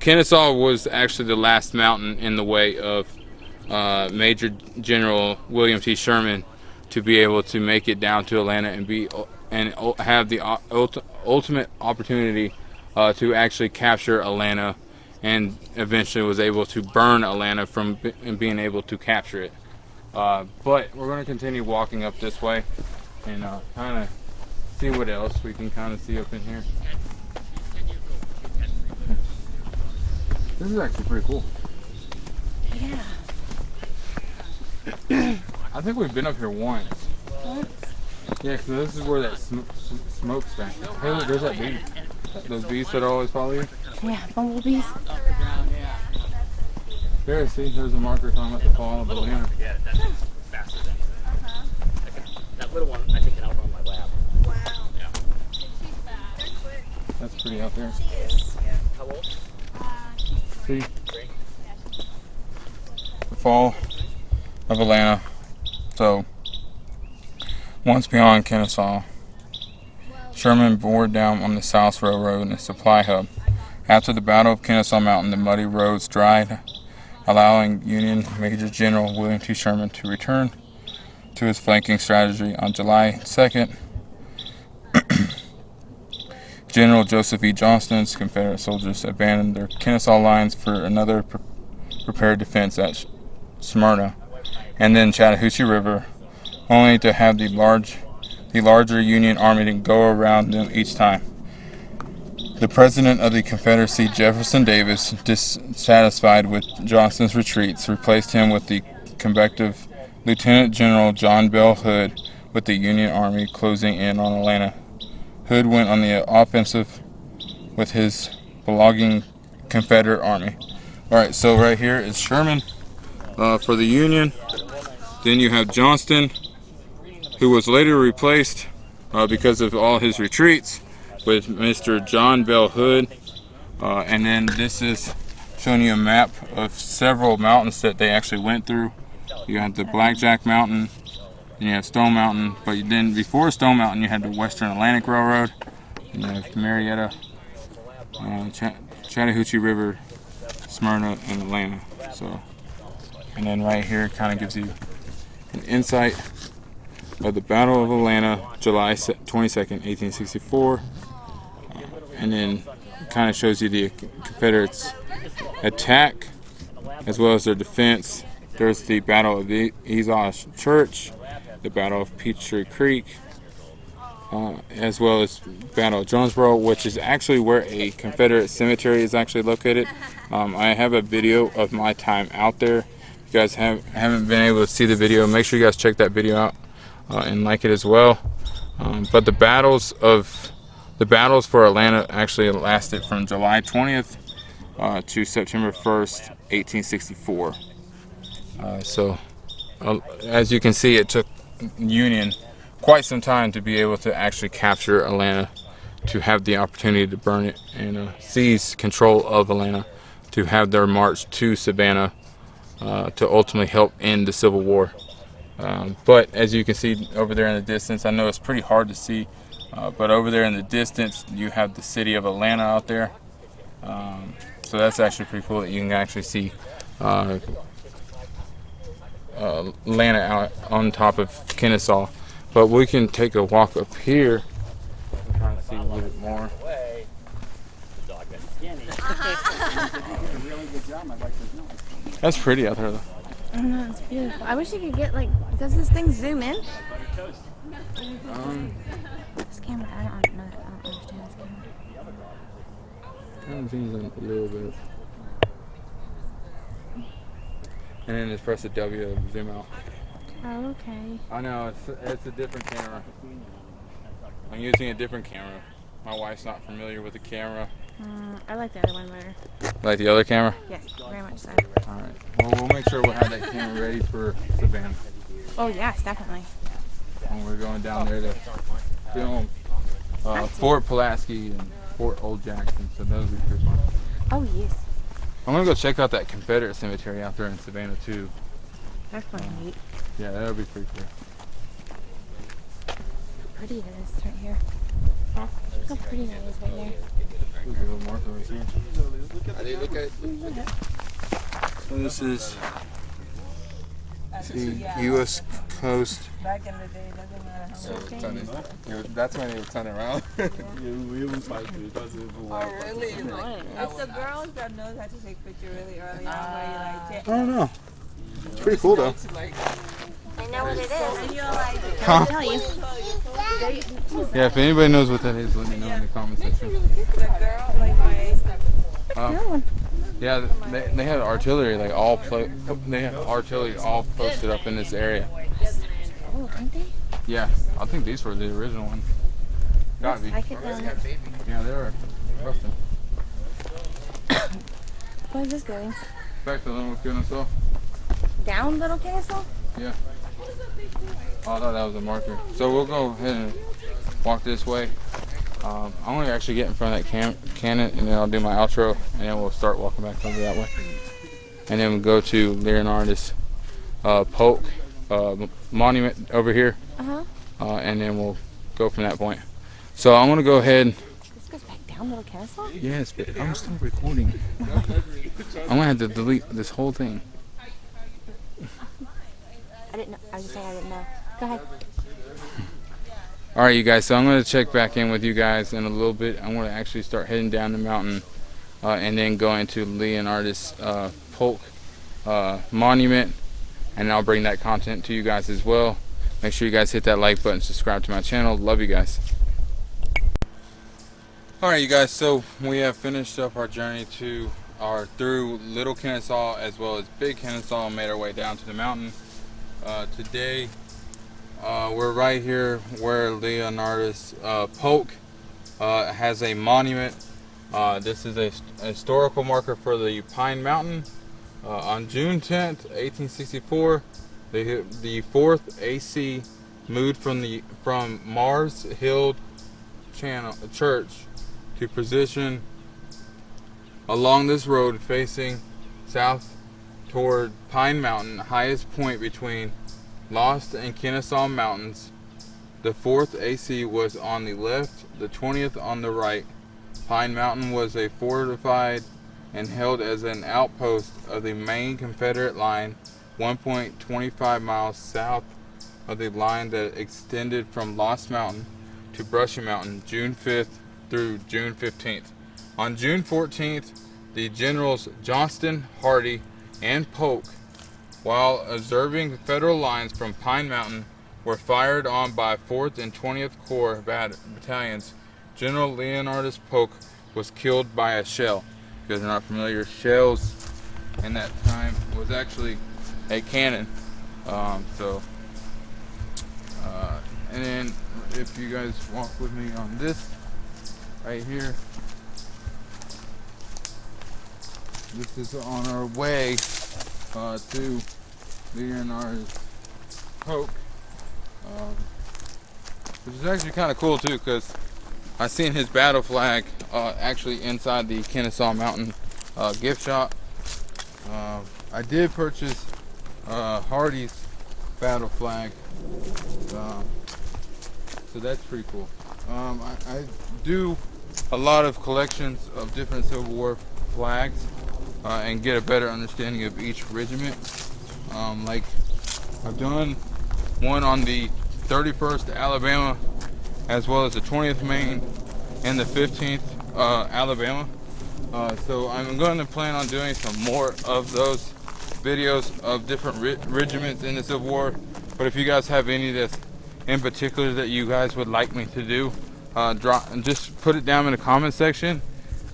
Kennesaw was actually the last mountain in the way of Major General William T. Sherman to be able to make it down to Atlanta and have the ultimate opportunity to actually capture Atlanta, and eventually was able to burn Atlanta from being able to capture it. But we're going to continue walking up this way and kind of see what else we can kind of see up in here. This is actually pretty cool. Yeah. I think we've been up here once. Once? Yeah, because this is where that smoke's back. Hey, look, there's that bee. Those bees that always follow you. Yeah, bumblebees. There, see, there's a marker talking about the fall of Atlanta. Yeah, that's faster than that little one. I take it out on my lab. Wow. Yeah. That's pretty out there. How old? See? The fall of Atlanta. So, once beyond Kennesaw, Sherman bore down on the South Railroad and the supply hub. After the Battle of Kennesaw Mountain, the muddy roads dried, allowing Union Major General William T. Sherman to return to his flanking strategy. On July 2nd, General Joseph E. Johnston's Confederate soldiers abandoned their Kennesaw lines for another prepared defense at Smyrna and then Chattahoochee River, only to have the larger Union army to go around them each time. The President of the Confederacy, Jefferson Davis, dissatisfied with Johnston's retreats, replaced him with the combative Lieutenant General John Bell Hood, with the Union Army closing in on Atlanta. Hood went on the offensive with his belonging Confederate Army. Alright, so right here is Sherman for the Union. Then you have Johnston, who was later replaced because of all his retreats, with Mr. John Bell Hood. And then this is showing you a map of several mountains that they actually went through. You have the Blackjack Mountain, then you have Stone Mountain, but then before Stone Mountain you had the Western Atlantic Railroad, and you have Marietta, Chattahoochee River, Smyrna, and Atlanta. So, and then right here kind of gives you an insight of the Battle of Atlanta, July 22nd, 1864, and then kind of shows you the Confederates' attack as well as their defense. There's the Battle of the Ezosh Church, the Battle of Peachtree Creek, as well as Battle of Jonesboro, which is actually where a Confederate cemetery is actually located. I have a video of my time out there. If you guys haven't been able to see the video, make sure you guys check that video out and like it as well. But the battles for Atlanta actually lasted from July 20th to September 1st, 1864. So as you can see, it took Union quite some time to be able to actually capture Atlanta, to have the opportunity to burn it and seize control of Atlanta, to have their march to Savannah to ultimately help end the Civil War. But as you can see over there in the distance, I know it's pretty hard to see, but over there in the distance you have the city of Atlanta out there. So that's actually pretty cool that you can actually see Atlanta out on top of Kennesaw. But we can take a walk up here and try to see a little bit more. That's pretty out there though. I know, it's beautiful. I wish you could get, like, does this thing zoom in? This camera, I don't know that. I don't understand this camera. Kind of zooms in a little bit. And then just press the W to zoom out. Oh, okay. I know, it's a different camera. I'm using a different camera. My wife's not familiar with the camera. I like the other one better. Like the other camera? Yes, very much so. Alright. Well, we'll make sure we'll have that camera ready for Savannah. Oh, yes, definitely. And we're going down there to film Fort Pulaski and Fort Old Jackson, so those will be pretty fun. Oh, yes. I'm gonna go check out that Confederate cemetery out there in Savannah too. That's pretty neat. Yeah, that'll be pretty cool. How pretty it is right here. Huh? Look how pretty that is right there. Look a little more from here. So this is the U.S. coast. Back in the day, doesn't matter how much. That's when they would turn around. Oh, really? It's the girls that knows how to take picture really early on where you like I don't know. It's pretty cool though. I know what it is. and you're like, Huh? Tell you. Yeah, if anybody knows what that is, let me know in the comment section. the girl, like my Um, Yeah, they had artillery like they had artillery all posted up in this area. Oh, didn't they? Yeah, I think these were the original ones. Gotta be. Looks like it, Yeah, they were rusting. Where's this going? Back to Little Kennesaw. Down Little Kennesaw? Yeah. Oh, I thought that was a marker. So we'll go ahead and walk this way. I'm going to actually get in front of that cannon, and then I'll do my outro, and then we'll start walking back over that way. And then we'll go to Leonardus Polk monument over here, and then we'll go from that point. So I'm going to go ahead. This goes back down Little Kennesaw? Yes, but I'm still recording. I'm going to have to delete this whole thing. I didn't know. I was just saying I didn't know. Go ahead. Alright, you guys, so I'm going to check back in with you guys in a little bit. I'm going to actually start heading down the mountain and then go into Leonardus Polk monument, and I'll bring that content to you guys as well. Make sure you guys hit that like button, subscribe to my channel. Love you guys. Alright, you guys, so we have finished up our journey through Little Kennesaw as well as Big Kennesaw, and made our way down to the mountain. Today we're right here where Leonardus Polk has a monument. This is a historical marker for the Pine Mountain. On June 10th, 1864, the 4th AC moved from Mars Hill Church to position along this road facing south toward Pine Mountain, highest point between Lost and Kennesaw Mountains. The 4th AC was on the left, the 20th on the right. Pine Mountain was a fortified and held as an outpost of the main Confederate line, 1.25 miles south of the line that extended from Lost Mountain to Brushy Mountain, June 5th through June 15th. On June 14th, the generals Johnston, Hardee, and Polk, while observing federal lines from Pine Mountain, were fired on by 4th and 20th Corps battalions. General Leonardus Polk was killed by a shell. If you guys are not familiar, shells in that time was actually a cannon. And then if you guys walk with me on this right here, this is on our way to Leonardus Polk, which is actually kind of cool too, because I seen his battle flag actually inside the Kennesaw Mountain gift shop. I did purchase Hardee's battle flag, so that's pretty cool. I do a lot of collections of different Civil War flags and get a better understanding of each regiment. Like I've done one on the 31st Alabama, as well as the 20th Maine and the 15th Alabama. So I'm going to plan on doing some more of those videos of different regiments in the Civil War. But if you guys have any that's in particular that you guys would like me to do, just put it down in the comment section,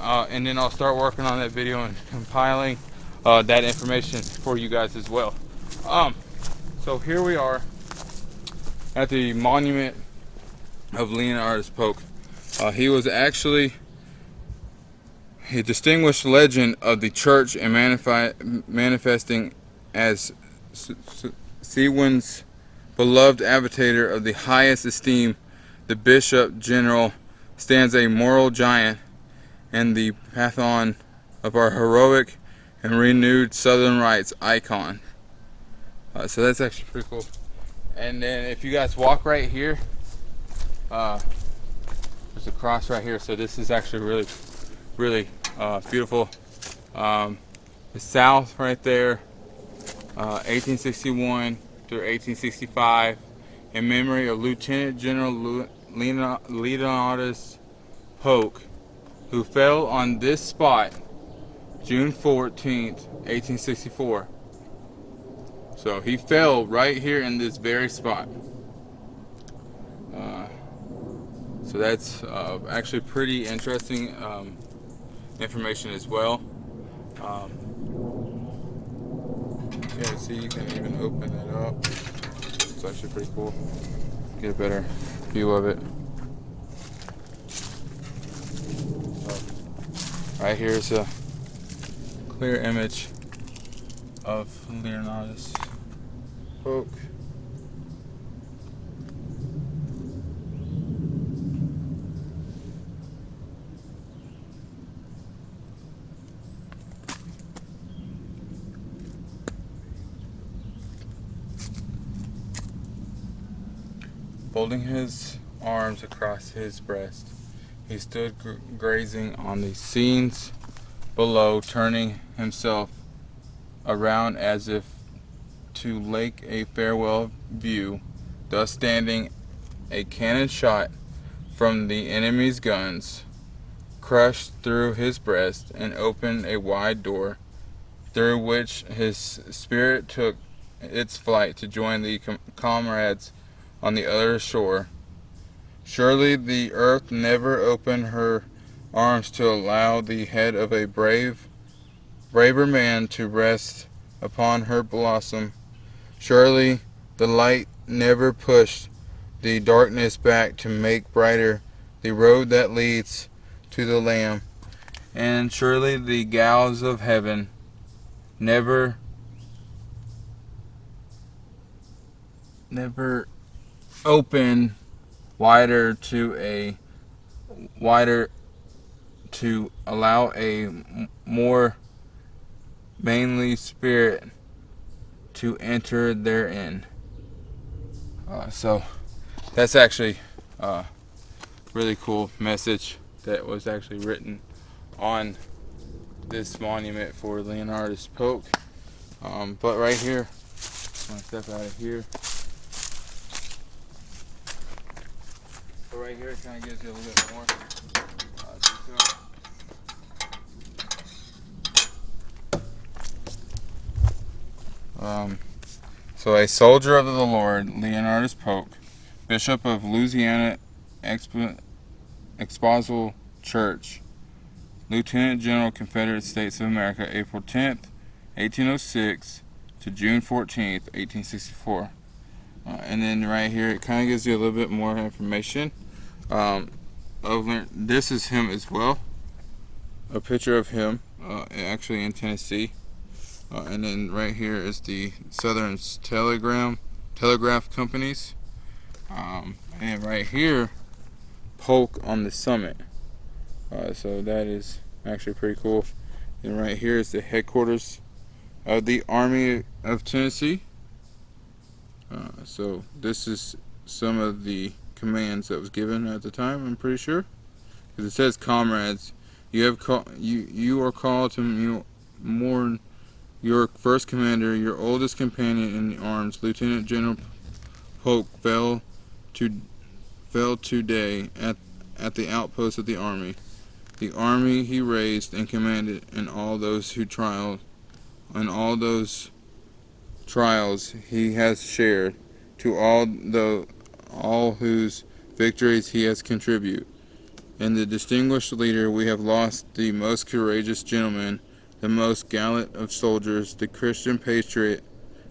and then I'll start working on that video and compiling that information for you guys as well. So here we are at the monument of Leonardus Polk. He was actually a distinguished legend of the church and manifesting as Sewin's beloved advocator of the highest esteem. The Bishop General stands a moral giant and the patron of our heroic and renewed Southern rights icon. So that's actually pretty cool. And then if you guys walk right here, there's a cross right here. So this is actually really beautiful. The South right there, 1861 through 1865, in memory of Lieutenant General Leonardus Polk, who fell on this spot June 14th, 1864. So he fell right here in this very spot. So that's actually pretty interesting information as well. Yeah, see, you can even open it up. It's actually pretty cool. Get a better view of it. Right here is a clear image of Leonardus Polk. Folding his arms across his breast, he stood gazing on the scenes below, turning himself around as if to take a farewell view, thus standing a cannon shot from the enemy's guns crushed through his breast and opened a wide door, through which his spirit took its flight to join the comrades on the other shore. Surely the earth never opened her arms to allow the head of a braver man to rest upon her bosom. Surely the light never pushed the darkness back to make brighter the road that leads to the Lamb. And surely the gauze of heaven never open wider to allow a more manly spirit to enter therein. So that's actually a really cool message that was actually written on this monument for Leonardus Polk. But right here, I'm gonna step out of here. So right here, it kind of gives you a little bit more detail. So a soldier of the Lord, Leonardus Polk, Bishop of Louisiana Expository Church, Lieutenant General, Confederate States of America, April 10th, 1806 to June 14th, 1864. And then right here, it kind of gives you a little bit more information. This is him as well. A picture of him, actually in Tennessee. And then right here is the Southern Telegraph Companies. And right here, Polk on the summit. So that is actually pretty cool. And right here is the headquarters of the Army of Tennessee. So this is some of the commands that was given at the time, I'm pretty sure. Because it says, comrades, you are called to mourn your first commander, your oldest companion in the arms, Lieutenant General Polk, fell today at the outpost of the army. The army he raised and commanded, and all those trials he has shared, to all whose victories he has contributed. In the distinguished leader we have lost the most courageous gentleman, the most gallant of soldiers, the Christian patriot.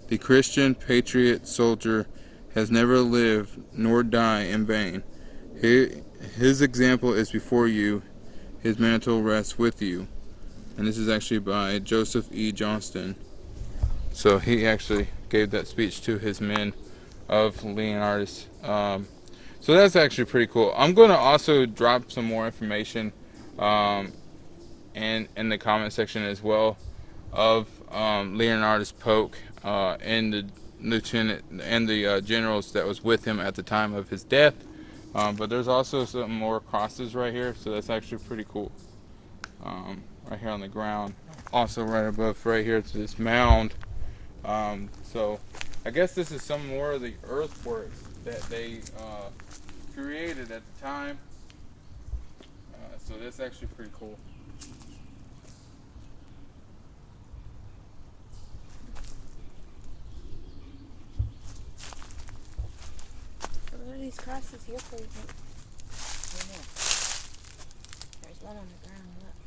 The Christian patriot soldier has never lived nor died in vain. His example is before you. His mantle rests with you. And this is actually by Joseph E. Johnston. So he actually gave that speech to his men of Leonardus. So that's actually pretty cool. I'm going to also drop some more information in the comment section as well of Leonardus Polk and the lieutenant and the generals that was with him at the time of his death. But there's also some more crosses right here, so that's actually pretty cool. Right here on the ground. Also right above right here to this mound. So I guess this is some more of the earthworks that they created at the time. So that's actually pretty cool. What are these crosses here for, you think? There's one on the ground, look.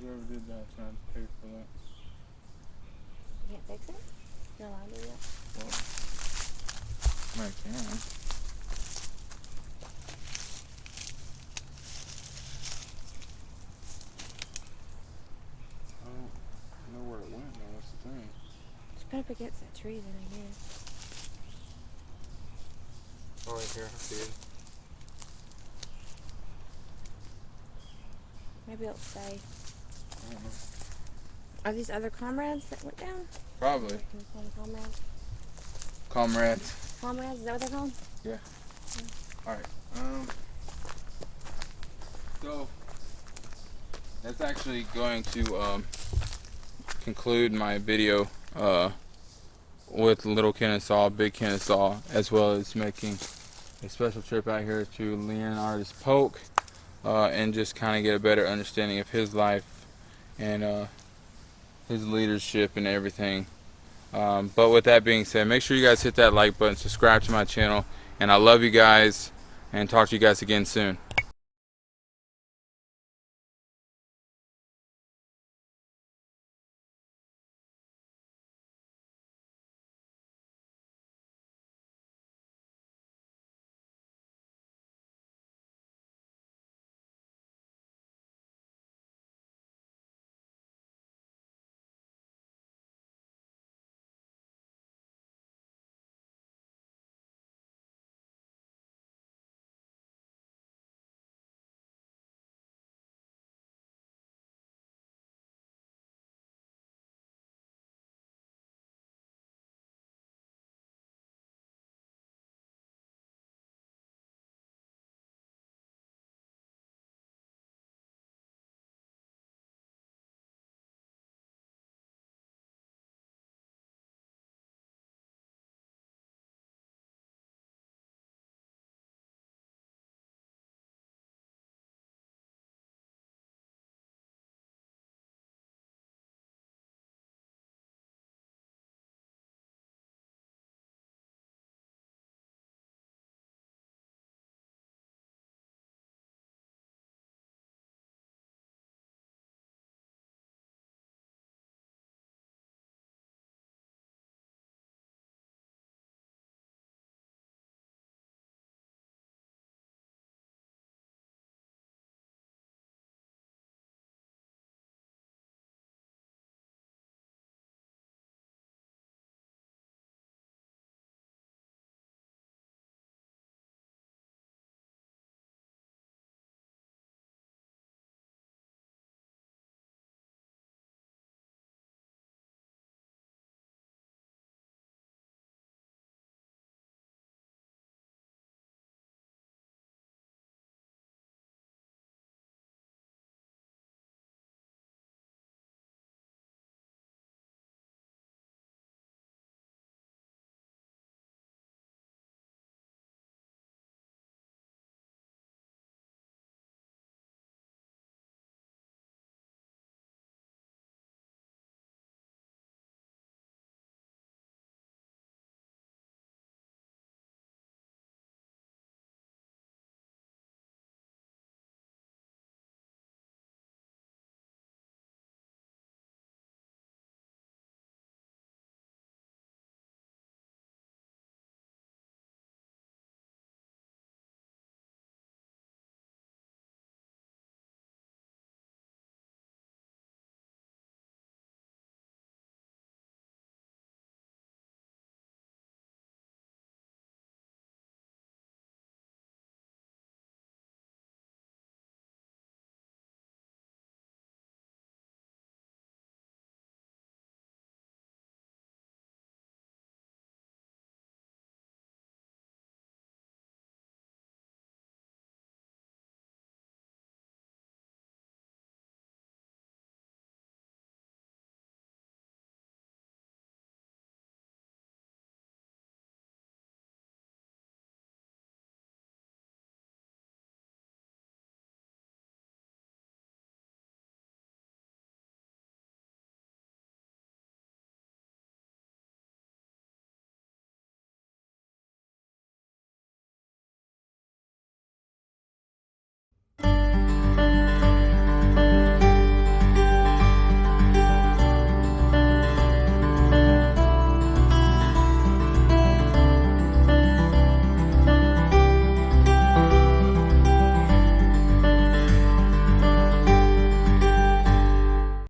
Whoever did that trying to pay for that. You can't fix it? You're allowed to do that? I can. I don't know where it went though, that's the thing. Just put up against that tree then, I guess. Oh, right here, I see it. Maybe it'll stay. I don't know. Are these other comrades that went down? Probably. Can we call them comrades? Comrades. Comrades, is that what they're called? Yeah. Alright. So that's actually going to conclude my video with Little Kennesaw, Big Kennesaw, as well as making a special trip out here to Leonard's Polk and just kind of get a better understanding of his life and his leadership and everything. But with that being said, make sure you guys hit that like button, subscribe to my channel, and I love you guys, and talk to you guys again soon.